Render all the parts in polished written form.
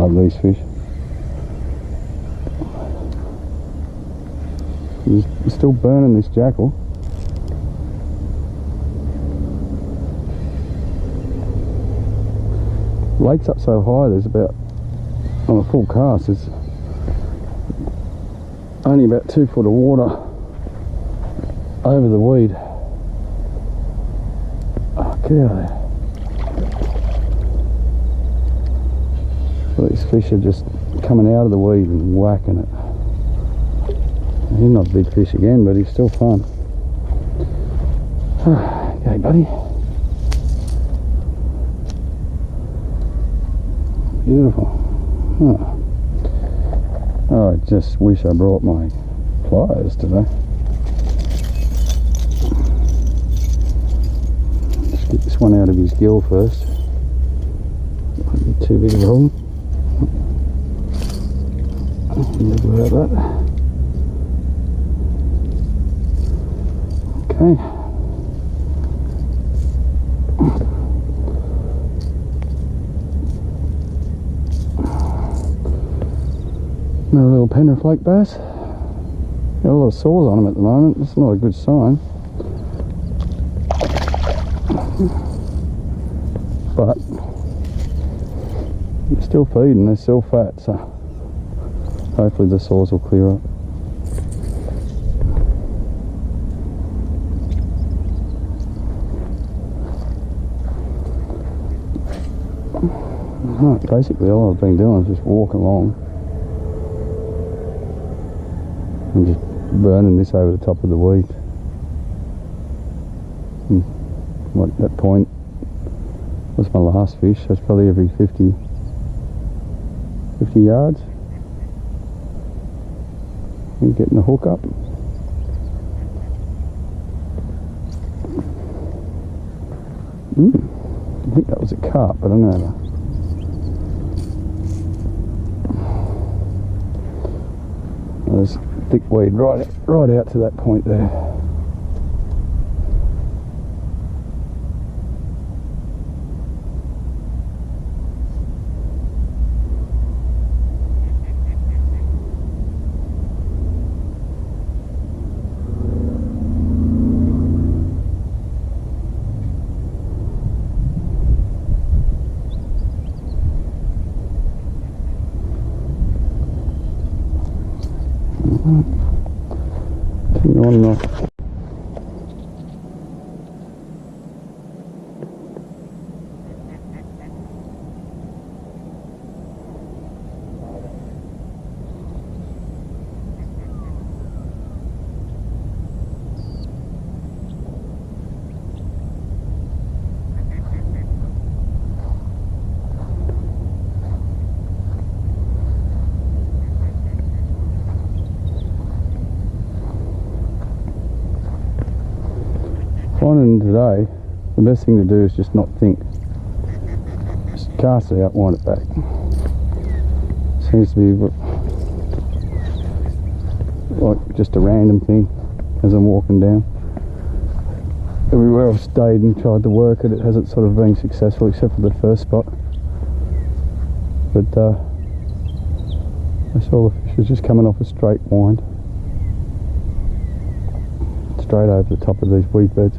love these fish. He's still burning this jackal. Lake's up so high, there's about, on a full cast, there's only about 2 foot of water over the weed. Oh, get out of there. Well, these fish are just coming out of the weed and whacking it. He's not a big fish again, but he's still fun. Okay, buddy. Beautiful. Oh, I just wish I brought my pliers today. Just get this one out of his gill first. Might be too big of a hole. Never about that. Okay. Another little PENRITH lake bass. Got a lot of sores on them at the moment. That's not a good sign. But they're still feeding, they're still fat, so hopefully the sores will clear up. Right, basically all I've been doing is just walking along and just burning this over the top of the weed. And what, that point was my last fish, so it's probably every 50 yards. And getting the hook up. I think that was a carp, but I'm going to have there's thick weed right out to that point there. Continue on and off. Finding today, the best thing to do is just not think. Just cast it out, wind it back. Seems to be like just a random thing as I'm walking down. Everywhere I've stayed and tried to work it, it hasn't sort of been successful except for the first spot. But I saw the fish was just coming off a straight wind. Straight over the top of these weed beds.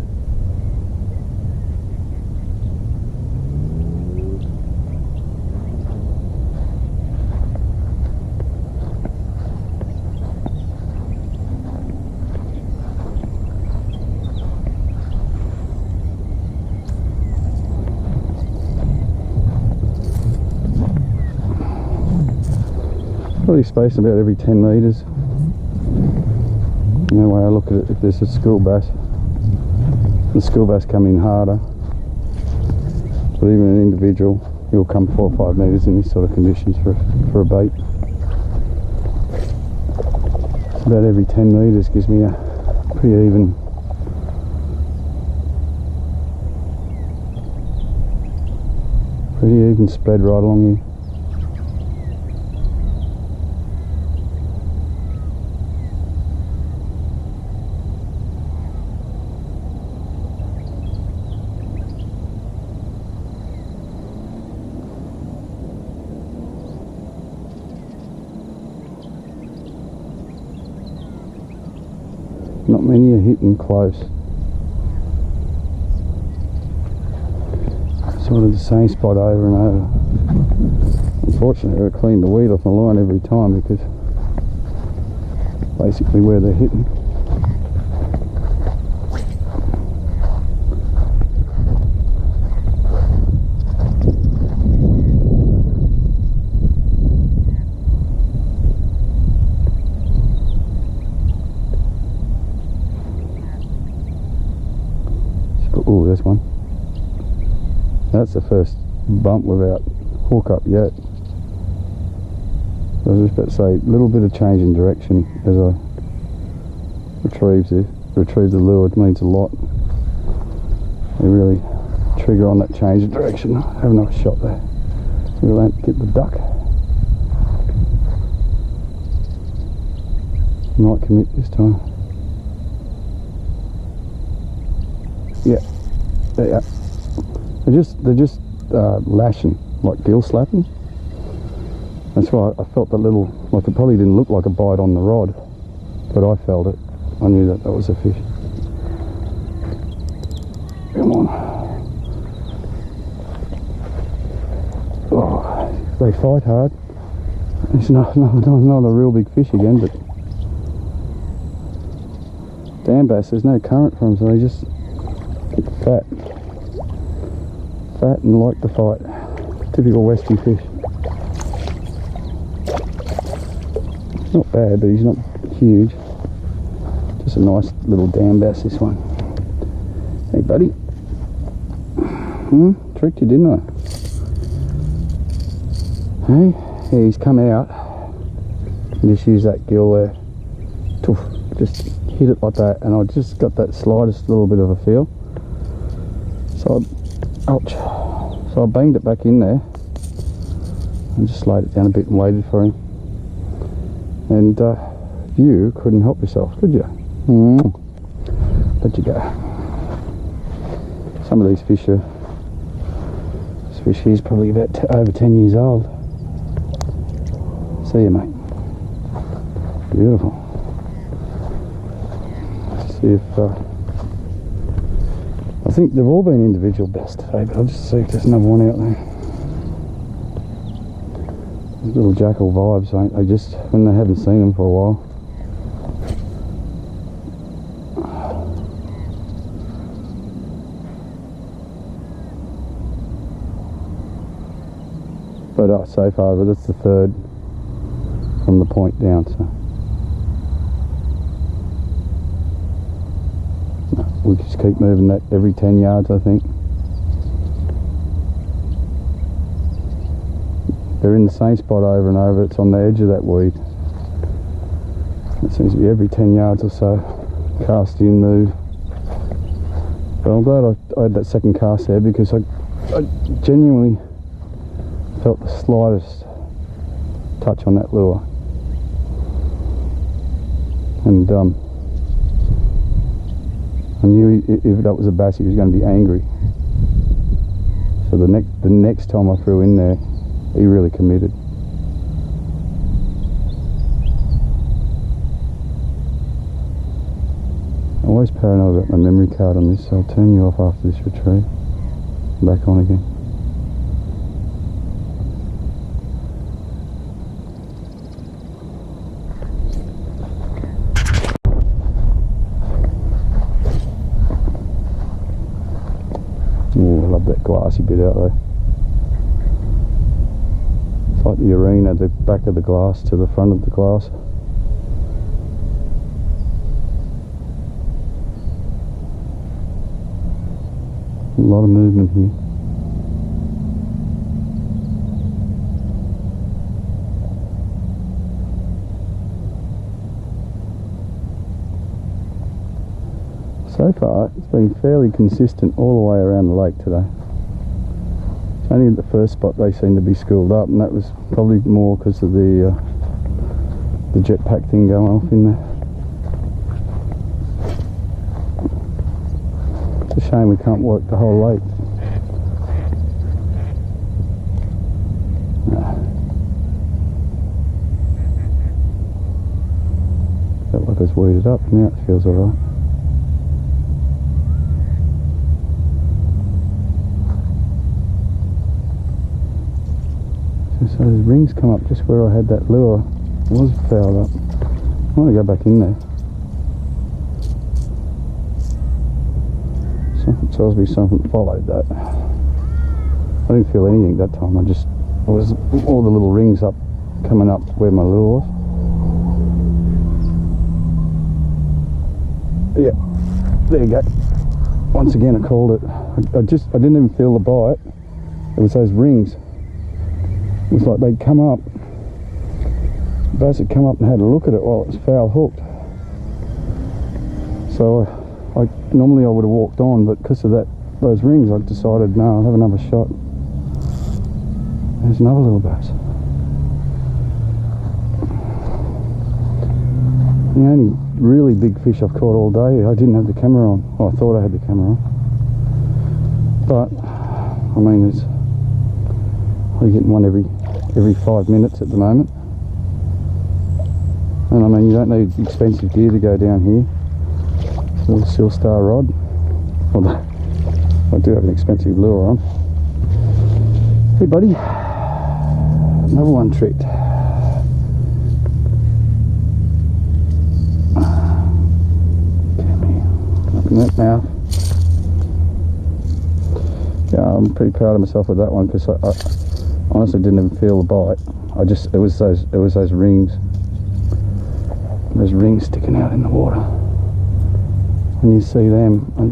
Probably spaced about every 10 metres. The way I look at it, if there's a school bass, the school bass come in harder, but even an individual, he'll come 4 or 5 metres in this sort of conditions for a bait. It's about every 10 metres gives me a pretty even spread right along here. many are hitting close. Sort of the same spot over and over. Unfortunately, I clean the weed off my line every time because basically where they're hitting. Oh, there's one. That's the first bump without hook up yet. I was just about to say, a little bit of change in direction as I retrieve the lure. It means a lot. They really trigger on that change of direction. Have another shot there. We won't get the duck. Might commit this time. Yeah, they are. They're just lashing, like gill slapping. That's why I felt that little, like it probably didn't look like a bite on the rod, but I felt it. I knew that was a fish. Come on. Oh, they fight hard. It's not a real big fish again, but dam bass, there's no current for them, so they just get fat and like to fight. Typical Westie fish. Not bad, but he's not huge. Just a nice little dam bass, this one. Hey buddy. Tricked you, didn't I? Hey, yeah, he's come out and just use that gill there. Just hit it like that, and I just got that slightest little bit of a feel. So I banged it back in there and just laid it down a bit and waited for him. And you couldn't help yourself, could you? Let you go. Some of these fish are, this fish here's probably about over 10 years old. See you, mate. Beautiful. Let's see if I think they've all been individual bass today, but I'll just see if there's another one out there. Little Jackal vibes, ain't they? Just when they haven't seen them for a while. But so far, but that's the third from the point down, so no, we just keep moving that every 10 yards, I think. They're in the same spot over and over. It's on the edge of that weed. It seems to be every 10 yards or so. Cast in, move. But I'm glad I had that second cast there, because I genuinely felt the slightest touch on that lure. And I knew if that was a bass, he was going to be angry. So the next time I threw in there, he really committed. I'm always paranoid about my memory card on this, so I'll turn you off after this retrieve. Back on again. Oh, I love that glassy bit out there. Like the arena, the back of the glass to the front of the glass. A lot of movement here. So far, it's been fairly consistent all the way around the lake today. Only at the first spot they seemed to be schooled up, and that was probably more because of the jetpack thing going off in there. It's a shame we can't work the whole lake. Felt like it was weeded up, now it feels alright. So the rings come up just where I had that lure. It was fouled up. I want to go back in there. Something tells me something followed that. I didn't feel anything that time. It was all the little rings up, coming up where my lure was. Yeah, there you go. Once again, I called it. I didn't even feel the bite. It was those rings. It was like they'd come up. The bass had come up and had a look at it while it was foul hooked. So normally I would have walked on, but because of those rings, I decided, no, I'll have another shot. There's another little bass. The only really big fish I've caught all day, I didn't have the camera on. Well, I thought I had the camera on. But, I mean, I'm getting one every 5 minutes at the moment. And I mean, you don't need expensive gear to go down here. It's a little Seal Star rod. Although, I do have an expensive lure on. Hey buddy, another one tricked. In that mouth. Yeah, I'm pretty proud of myself with that one because I honestly didn't even feel the bite. It was those rings. Those rings sticking out in the water. When you see them, I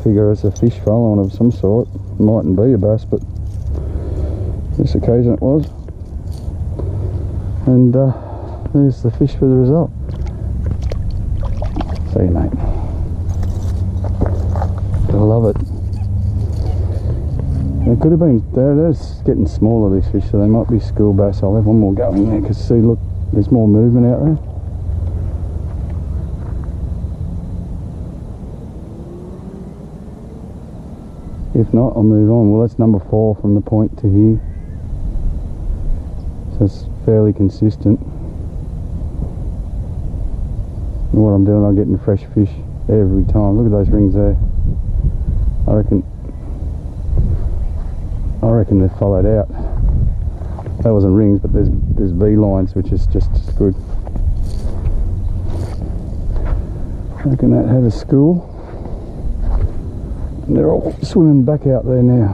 figure it's a fish following of some sort. It mightn't be a bass, but this occasion it was. And there's the fish for the result. See you, mate. I love it. It could have been, they're getting smaller, these fish, so they might be school bass. I'll have one more go in there because see, look, there's more movement out there. If not, I'll move on. Well, that's number 4 from the point to here. So it's fairly consistent. And what I'm doing, I'm getting fresh fish every time. Look at those rings there. I reckon they're followed out. That wasn't rings, but there's V lines, which is just as good. I reckon that had a school. And they're all swimming back out there now.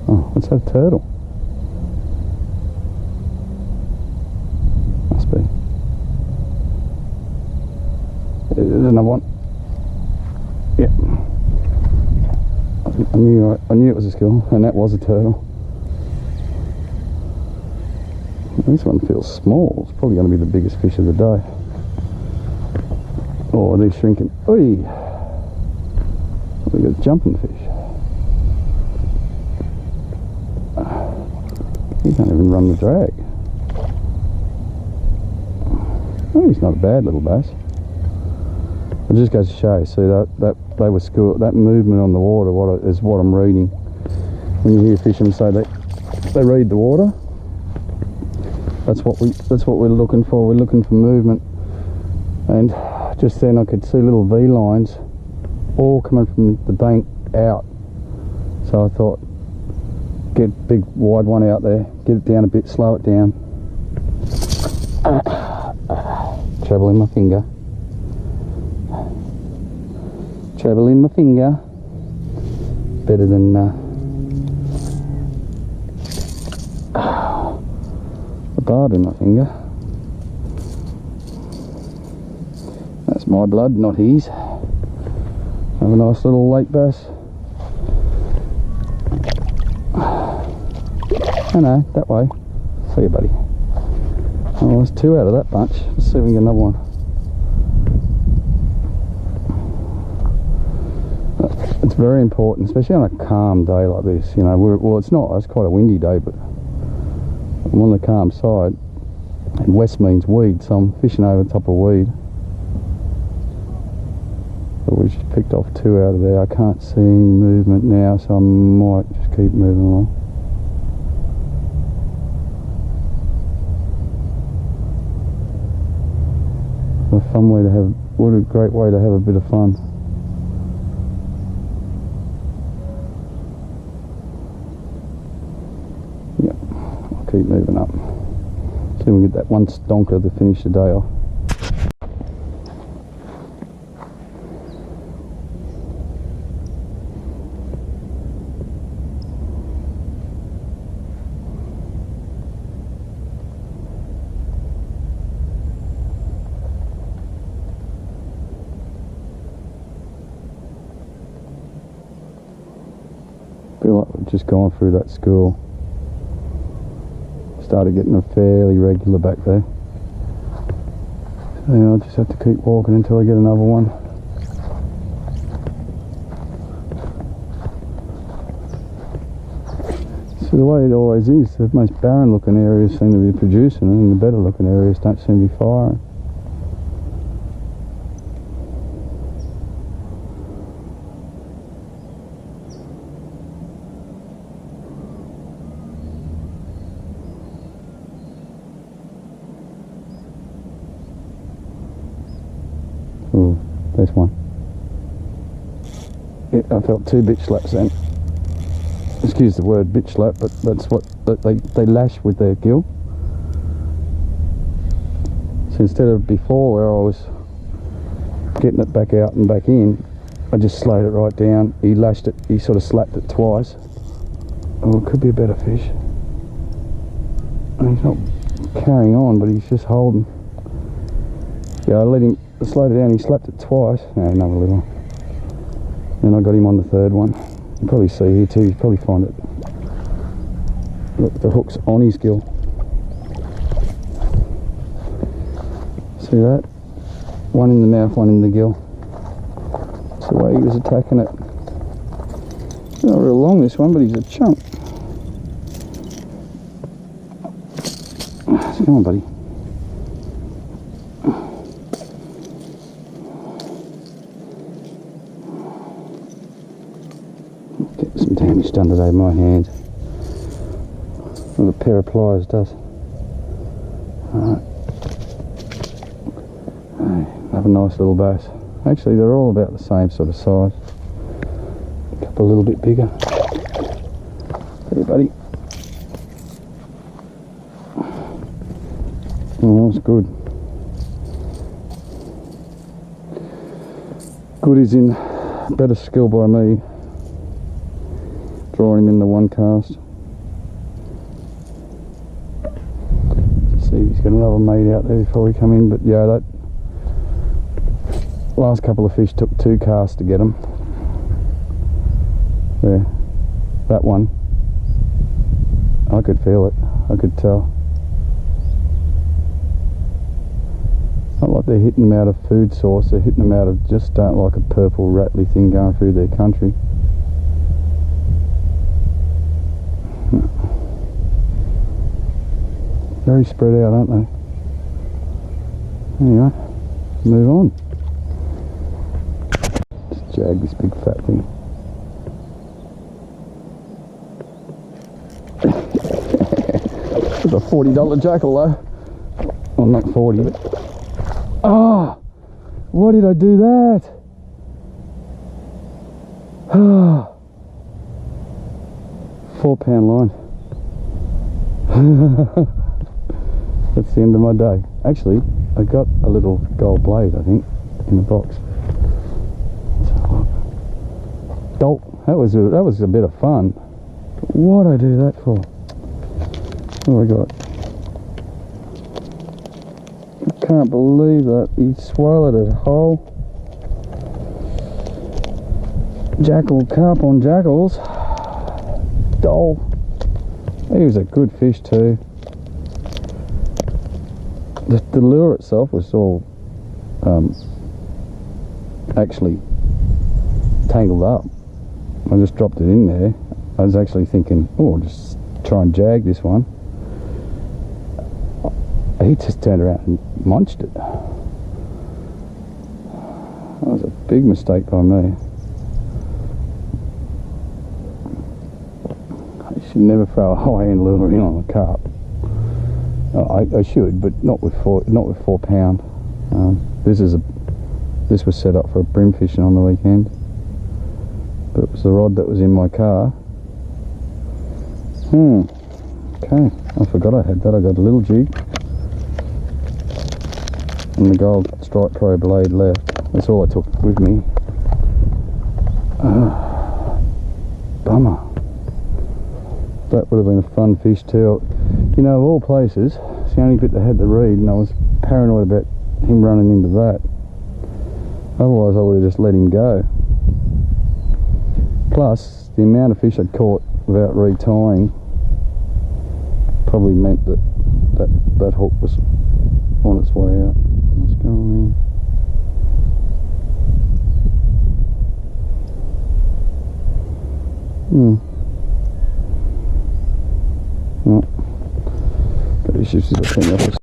Oh, what's that, turtle? Must be. There's another one. Yep. I knew it was a school, and that was a turtle. This one feels small. It's probably going to be the biggest fish of the day. Oh, they're shrinking. Oi! Look at jumping fish. He can't even run the drag. Oh, he's not a bad little bass. It just goes to show. See that they were school. That movement on the water is what I'm reading. When you hear fishermen say they read the water. That's what we're looking for. We're looking for movement. And just then I could see little V lines all coming from the bank out. So I thought, get a big wide one out there, get it down a bit, slow it down. Treble in my finger. Treble in my finger. Better than a barb in my finger. That's my blood, not his. Have a nice little lake bass. I know, that way. See you, buddy. Oh, there's 2 out of that bunch. Let's see if we can get another one. It's very important, especially on a calm day like this. You know, well, it's quite a windy day, but I'm on the calm side, and west means weed, so I'm fishing over the top of weed. But we just picked off 2 out of there. I can't see any movement now, so I might just keep moving along. What a great way to have a bit of fun. keep moving up. See if we can get that one stonker to finish the day off. Feel like we've just gone through that school. Started getting a fairly regular back there. So I'll just have to keep walking until I get another one. So the way it always is, the most barren looking areas seem to be producing and the better looking areas don't seem to be firing. Oh, there's one. Yeah, I felt 2 bitch slaps then. Excuse the word bitch slap, but that's what they lash with their gill. So instead of before where I was getting it back out and back in, I just slowed it right down. He lashed it, he sort of slapped it twice. Oh, it could be a better fish. And he's not carrying on, but he's just holding. Yeah, I let him slow it down, he slapped it twice. No, another little one. Then I got him on the third one. You can probably see here too, you probably find it. Look, the hook's on his gill. See that? One in the mouth, one in the gill. That's the way he was attacking it. Not real long this one, but he's a chunk. Come on, buddy. Get some damage done today with my hand. What a pair of pliers does. Alright. Have a nice little bass. Actually, they're all about the same sort of size. A couple a little bit bigger. Hey, buddy. Oh, that's good. Good is in better skill by me. Drawing him in the one cast. See if he's got another mate out there before we come in, but yeah, that last couple of fish took 2 casts to get them. Yeah, that one, I could feel it, I could tell. Not like they're hitting them out of food source, they're hitting them out of just don't like a purple rattly thing going through their country. Very spread out, aren't they? Anyway, move on. Just jag this big fat thing. It's a $40 jackal though. Well, not 40, but... Ah! Why did I do that? Ah! 4-pound line. That's the end of my day. Actually, I got a little gold blade, I think, in the box. Dolt. That was a bit of fun. Why'd I do that for? What have I got? I can't believe that. He swallowed it whole. Jackal, carp on jackals. Doll. He was a good fish too. The lure itself was all actually tangled up. I just dropped it in there. I was actually thinking, oh, I'll just try and jag this one. He just turned around and munched it. That was a big mistake by me. You should never throw a high-end lure in on a carp. I should, but not with 4 pound. This was set up for bream fishing on the weekend, but it was the rod that was in my car. Okay, I forgot I had that. I got a little jig and the gold strike pro blade left. That's all I took with me. Bummer. That would have been a fun fish too. You know, of all places, it's the only bit that had the reed, and I was paranoid about him running into that. Otherwise I would have just let him go. Plus, the amount of fish I'd caught without retying probably meant that hook was on its way out. What's going on? Got issues with the thing.